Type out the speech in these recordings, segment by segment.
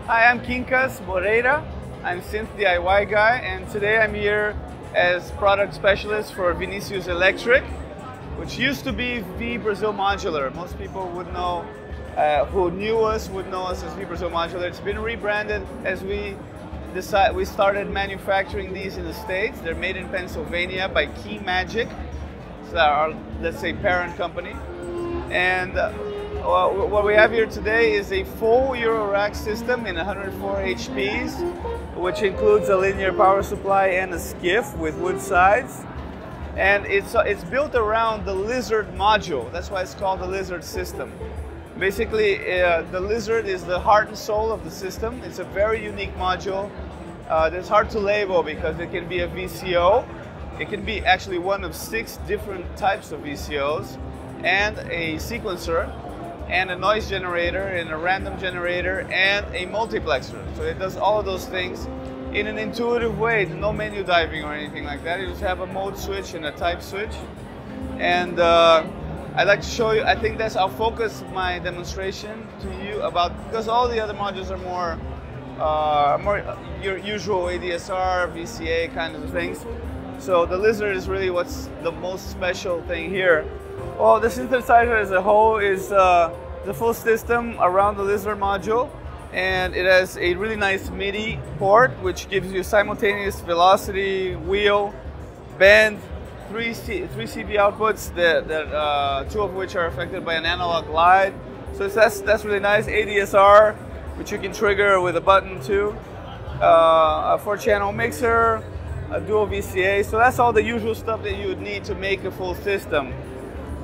Hi, I'm Quincas Moreira. I'm Synth DiY Guy, and today I'm here as product specialist for Vinicius Electrik, which used to be V Brazil Modular. Most people would know, who knew us would know us as V Brazil Modular. It's been rebranded as we started manufacturing these in the States. They're made in Pennsylvania by Key Magic, so our, let's say, parent company. And what we have here today is a full Eurorack system in 104 HPs, which includes a linear power supply and a skiff with wood sides. And it's built around the Lizard module. That's why it's called the Lizard System. Basically, the Lizard is the heart and soul of the system. It's a very unique module that's hard to label because it can be a VCO. It can be actually one of 6 different types of VCOs, and a sequencer, and a noise generator, and a random generator, and a multiplexer. So it does all of those things in an intuitive way, no menu diving or anything like that. You just have a mode switch and a type switch. And I'd like to show you, I think I'll focus my demonstration to you about, because all the other modules are more your usual ADSR, VCA kind of things. So the Lizard is really what's the most special thing here. Well, the synthesizer as a whole is the full system around the Lizard module, and it has a really nice MIDI port which gives you simultaneous velocity, wheel, bend, three CV outputs that 2 of which are affected by an analog glide. So that's really nice. ADSR, which you can trigger with a button too. A 4-channel mixer, a dual VCA. So that's all the usual stuff that you would need to make a full system.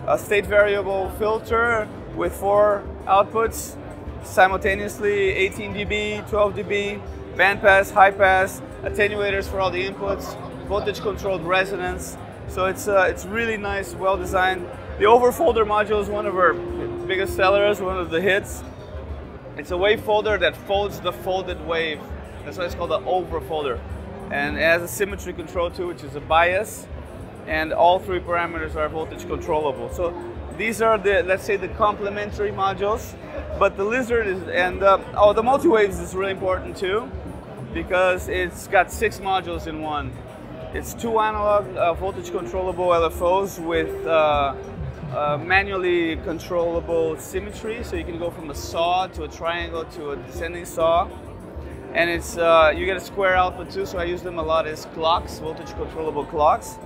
A state variable filter with 4 outputs simultaneously, 18 dB, 12 dB, bandpass, high pass, attenuators for all the inputs, voltage controlled resonance. So it's really nice, well designed. The overfolder module is one of our biggest sellers, one of the hits. It's a wave folder that folds the folded wave. That's why it's called an overfolder. And it has a symmetry control too, which is a bias. And all 3 parameters are voltage controllable. So these are the, let's say, the complementary modules. But the Lizard is, and the Multiwaves is really important too, because it's got 6 modules in one. It's 2 analog voltage controllable LFOs with manually controllable symmetry. So you can go from a saw to a triangle to a descending saw. And it's you get a square output too, so I use them a lot as clocks, voltage controllable clocks.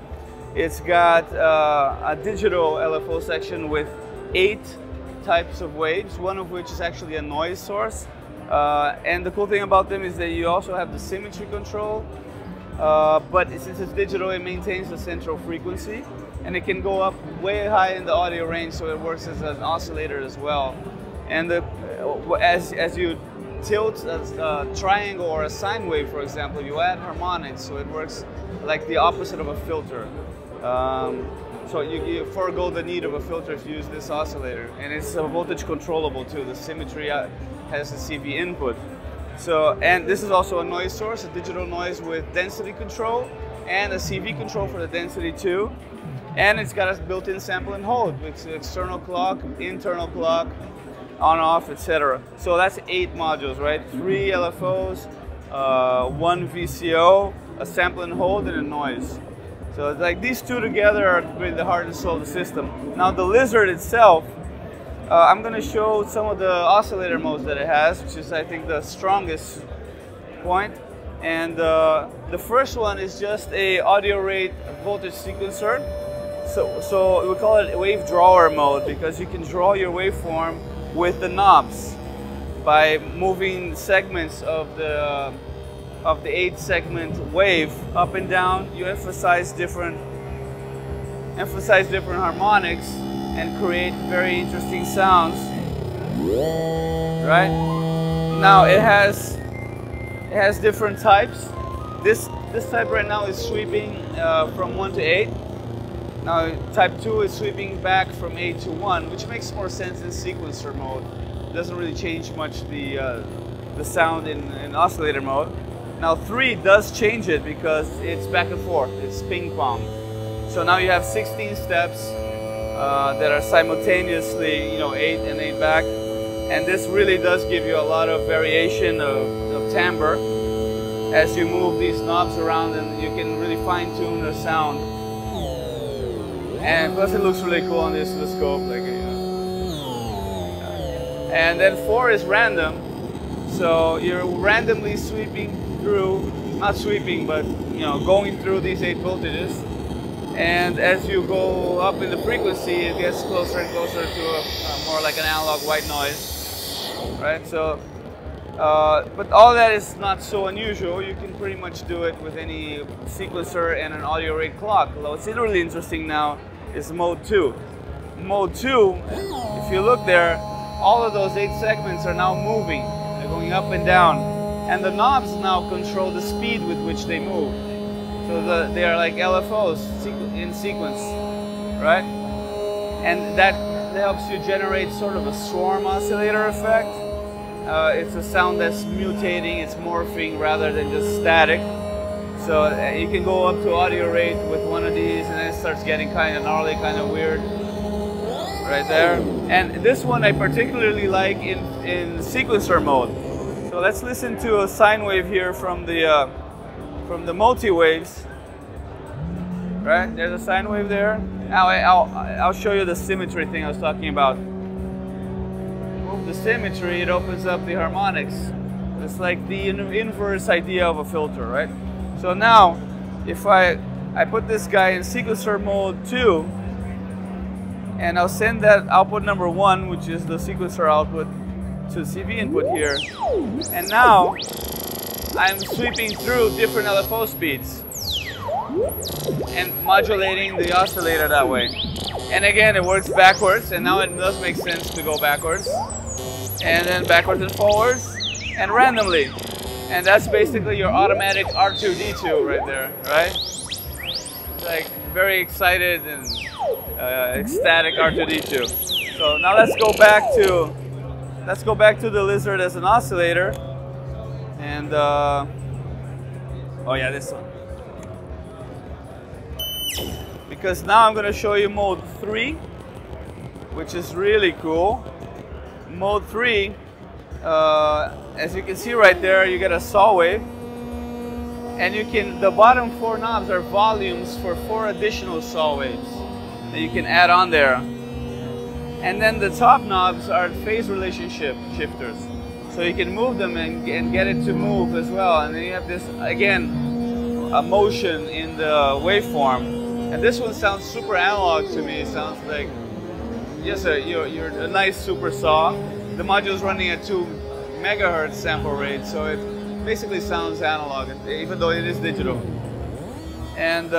It's got a digital LFO section with 8 types of waves, one of which is actually a noise source. And the cool thing about them is that you also have the symmetry control, but since it's digital, it maintains the central frequency, and it can go up way high in the audio range, so it works as an oscillator as well. And as you tilt a triangle or a sine wave, for example, you add harmonics, so it works like the opposite of a filter. So you forego the need of a filter if you use this oscillator, and it's voltage controllable too. The symmetry has a CV input. So, and this is also a noise source, a digital noise with density control, and a CV control for the density too. And it's got a built-in sample and hold with external clock, internal clock, on-off, etc. So that's 8 modules, right? 3 LFOs, 1 VCO, a sample and hold, and a noise. So it's like these 2 together are really the heart and soul of the system. Now the Lizard itself, I'm going to show some of the oscillator modes that it has, which is, I think, the strongest point. And the first one is just a audio rate voltage sequencer. So we call it a wave drawer mode, because you can draw your waveform with the knobs by moving segments of the 8-segment wave up and down. You emphasize different harmonics and create very interesting sounds. Right? Now it has different types. This type right now is sweeping from 1 to 8. Now type 2 is sweeping back from 8 to 1, which makes more sense in sequencer mode. It doesn't really change much the sound in oscillator mode. Now 3 does change it because it's back and forth, it's ping pong. So now you have 16 steps that are simultaneously, 8 and 8 back. And this really does give you a lot of variation of timbre as you move these knobs around, and you can really fine-tune the sound. And plus it looks really cool on this oscilloscope, like, you know. And then 4 is random, so you're randomly sweeping through, not sweeping, but you know, going through these 8 voltages. And as you go up in the frequency, it gets closer and closer to a more like an analog white noise, right? So, but all that is not so unusual. You can pretty much do it with any sequencer and an audio rate clock. What's really interesting now is mode 2. Mode 2, if you look there, all of those 8 segments are now moving. They're going up and down. And the knobs now control the speed with which they move. So they are like LFOs in sequence, right? And that helps you generate sort of a swarm oscillator effect. It's a sound that's mutating, it's morphing rather than just static. So you can go up to audio rate with one of these, and then it starts getting kind of gnarly, kind of weird, right there. And this one I particularly like in sequencer mode. So let's listen to a sine wave here from the Multiwaves. Right, there's a sine wave there. Now I'll show you the symmetry thing I was talking about. Move the symmetry, it opens up the harmonics. It's like the inverse idea of a filter, right? So now, if I put this guy in sequencer mode 2, and I'll send that output number 1, which is the sequencer output, to CV input here, and now I'm sweeping through different LFO speeds and modulating the oscillator that way. And again, it works backwards, and now it does make sense to go backwards, and then backwards and forwards, and randomly. And that's basically your automatic R2D2 right there, right? It's like very excited and ecstatic R2D2. So now let's go back to the Lizard as an oscillator, and oh yeah, this one. Because now I'm going to show you mode 3, which is really cool. Mode 3, as you can see right there, you get a saw wave, and the bottom 4 knobs are volumes for 4 additional saw waves that you can add on there. And then the top knobs are phase relationship shifters, so you can move them and get it to move as well. And then you have this, again, a motion in the waveform. And this one sounds super analog to me. It sounds like, yes, you're a nice super saw. The module is running at 2 megahertz sample rate, so it basically sounds analog, even though it is digital. And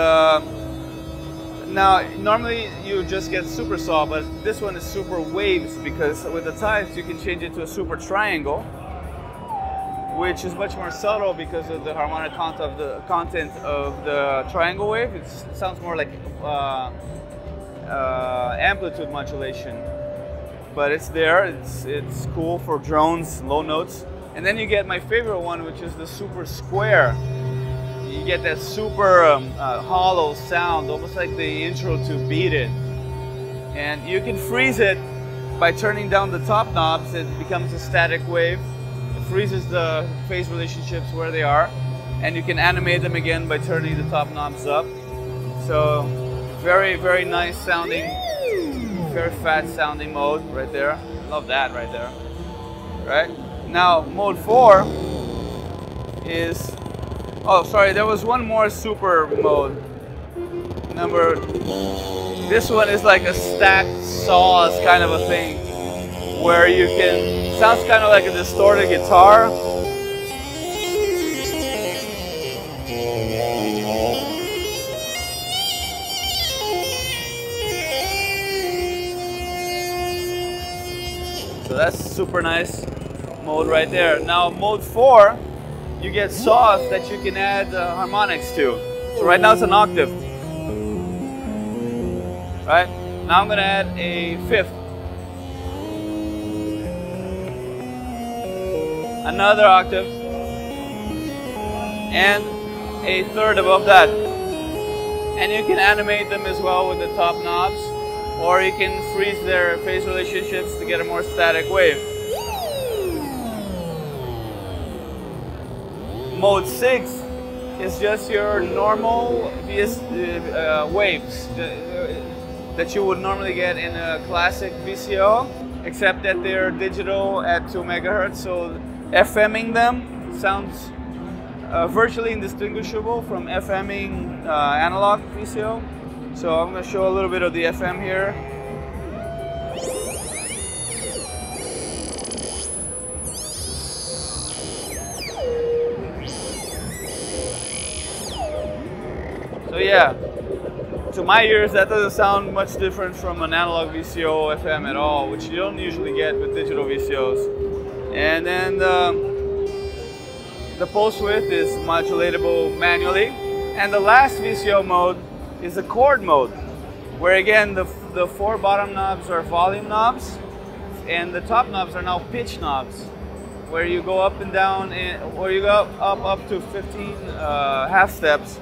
now, normally you just get super saw, but this one is super waves, because with the types you can change it to a super triangle, which is much more subtle because of the harmonic content of the triangle wave. It sounds more like amplitude modulation, but it's there. It's cool for drones, low notes. And then you get my favorite one, which is the super square. You get that super hollow sound, almost like the intro to Beat It. And you can freeze it by turning down the top knobs. It becomes a static wave. Freezes the phase relationships where they are, and you can animate them again by turning the top knobs up. So very, very nice sounding, very fat sounding mode right there. Love that right there. Right? Now mode 4 is, oh sorry, there was one more super mode. This one is like a stacked saws kind of a thing, where you can, sounds kind of like a distorted guitar. So that's super nice mode right there. Now mode 4, you get saws that you can add harmonics to. So right now it's an octave. Right? Now I'm going to add a fifth. Another octave, and a third above that. And you can animate them as well with the top knobs, or you can freeze their phase relationships to get a more static wave. Mode 6 is just your normal waves that you would normally get in a classic VCO, except that they're digital at 2 megahertz, so FMing them sounds virtually indistinguishable from FMing analog VCO. So I'm going to show a little bit of the FM here. So yeah, to my ears that doesn't sound much different from an analog VCO FM at all, which you don't usually get with digital VCOs. And then the pulse width is modulatable manually. And the last VCO mode is a chord mode, where again the 4 bottom knobs are volume knobs, and the top knobs are now pitch knobs, where you go up and down, or you go up to 15 half steps.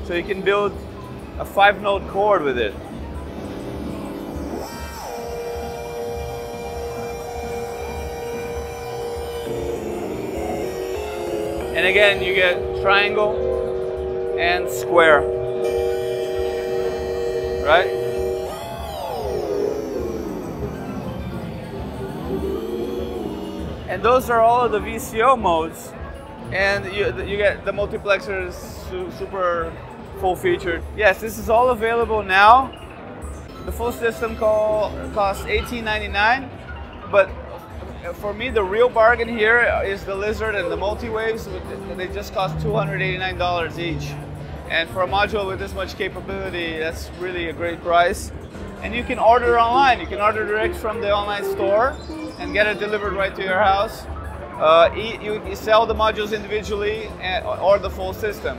So you can build a 5-note chord with it. And again, you get triangle and square, right? And those are all of the VCO modes. And you get the multiplexer is super full featured. Yes, this is all available now. The full system costs $18.99, but for me the real bargain here is the Lizard and the Multiwaves. They just cost $289 each. And for a module with this much capability, that's really a great price. And you can order online. You can order direct from the online store and get it delivered right to your house. You sell the modules individually or the full system.